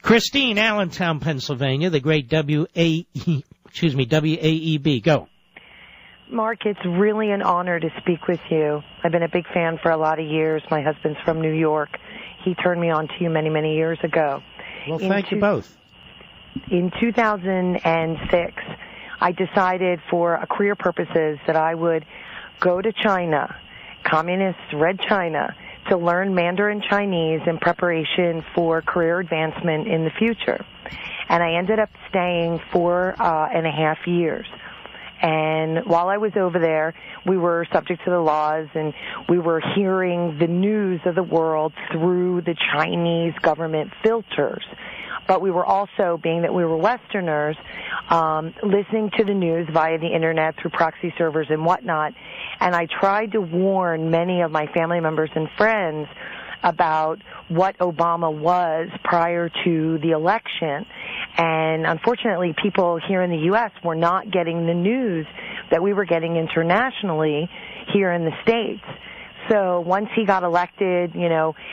Christine, Allentown, Pennsylvania, the great WAEB. Go. Mark, it's really an honor to speak with you. I've been a big fan for a lot of years. My husband's from New York. He turned me on to you many, many years ago. Well, thank you both. In 2006, I decided for career purposes that I would go to China, communist Red China, to learn Mandarin Chinese in preparation for career advancement in the future. And I ended up staying 4.5 years. And while I was over there, we were subject to the laws, and we were hearing the news of the world through the Chinese government filters. But we were also, being that we were Westerners, listening to the news via the Internet through proxy servers and whatnot. And I tried to warn many of my family members and friends about what Obama was prior to the election. And unfortunately, people here in the U.S. were not getting the news that we were getting internationally here in the States. So once he got elected,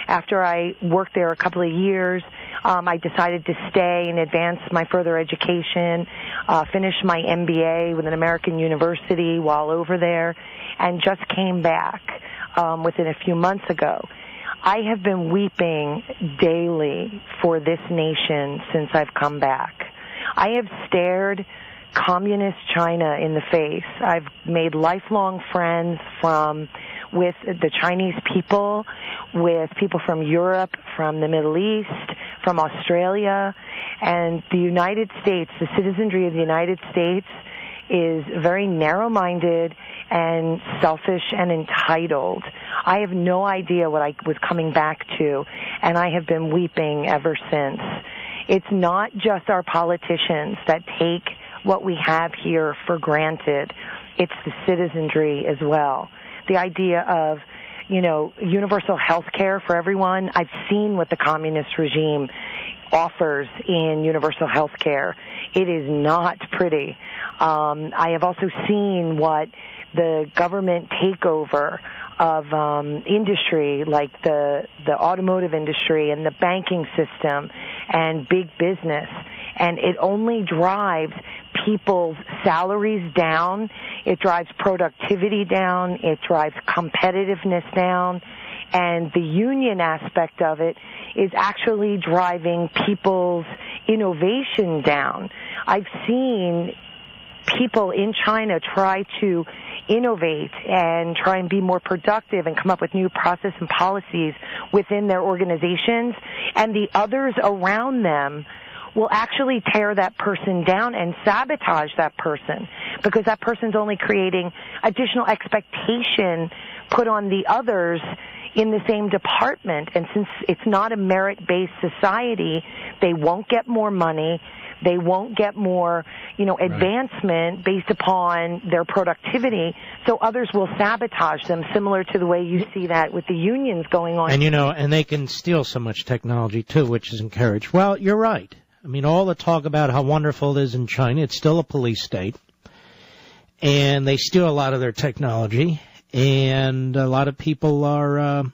after I worked there a couple of years, I decided to stay and advance my further education, finish my MBA with an American university while over there, and just came back within a few months ago. I have been weeping daily for this nation since I've come back. I have stared communist China in the face. I've made lifelong friends with the Chinese people, with people from Europe, from the Middle East, from Australia, and the United States. The citizenry of the United States is very narrow-minded and selfish and entitled. I have no idea what I was coming back to, and I have been weeping ever since. It's not just our politicians that take what we have here for granted. It's the citizenry as well. The idea of, universal health care for everyone. I've seen what the communist regime offers in universal health care. It is not pretty. I have also seen what the government takeover of industry, like the automotive industry and the banking system and big business, and it only drives people's salaries down. It drives productivity down. It drives competitiveness down. And the union aspect of it is actually driving people's innovation down. I've seen people in China try to innovate and try and be more productive and come up with new process and policies within their organizations, and the others around them will actually tear that person down and sabotage that person, because that person's only creating additional expectation put on the others in the same department. And since it's not a merit-based society, they won't get more money. They won't get more, advancement based upon their productivity. So others will sabotage them, similar to the way you see that with the unions going on. And, and they can steal so much technology, too, which is encouraged. Well, you're right. I mean, all the talk about how wonderful it is in China, it's still a police state. And they steal a lot of their technology. And a lot of people are,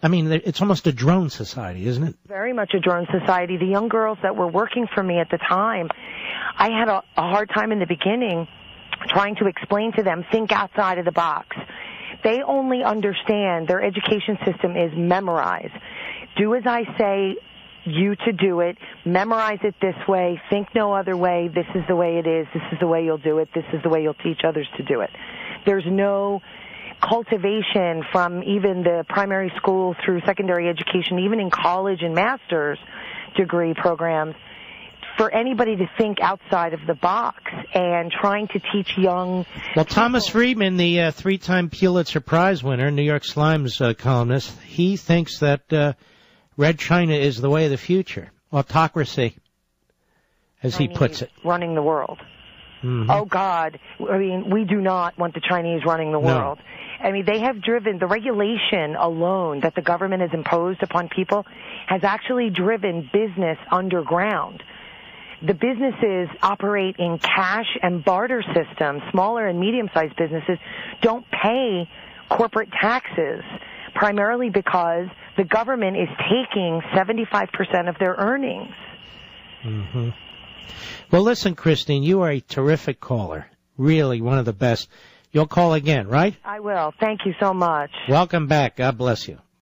it's almost a drone society, isn't it? Very much a drone society. The young girls that were working for me at the time, I had a hard time in the beginning trying to explain to them, think outside of the box. They only understand their education system is memorize. Do as I say you to do it, memorize it this way, think no other way, this is the way it is, this is the way you'll do it, this is the way you'll teach others to do it. There's no cultivation from even the primary school through secondary education, even in college and master's degree programs, for anybody to think outside of the box and trying to teach young Well, Thomas Friedman, the three-time Pulitzer Prize winner, New York Slime's columnist, he thinks that Red China is the way of the future. Autocracy, as he puts it. Running the world. Mm-hmm. Oh, God. We do not want the Chinese running the world. No. They have driven, the regulation alone that the government has imposed upon people has actually driven business underground. The businesses operate in cash and barter systems. Smaller and medium-sized businesses don't pay corporate taxes, primarily because the government is taking 75% of their earnings. Mm-hmm. Well, listen, Christine, you are a terrific caller. Really one of the best. You'll call again, right? I will. Thank you so much. Welcome back. God bless you.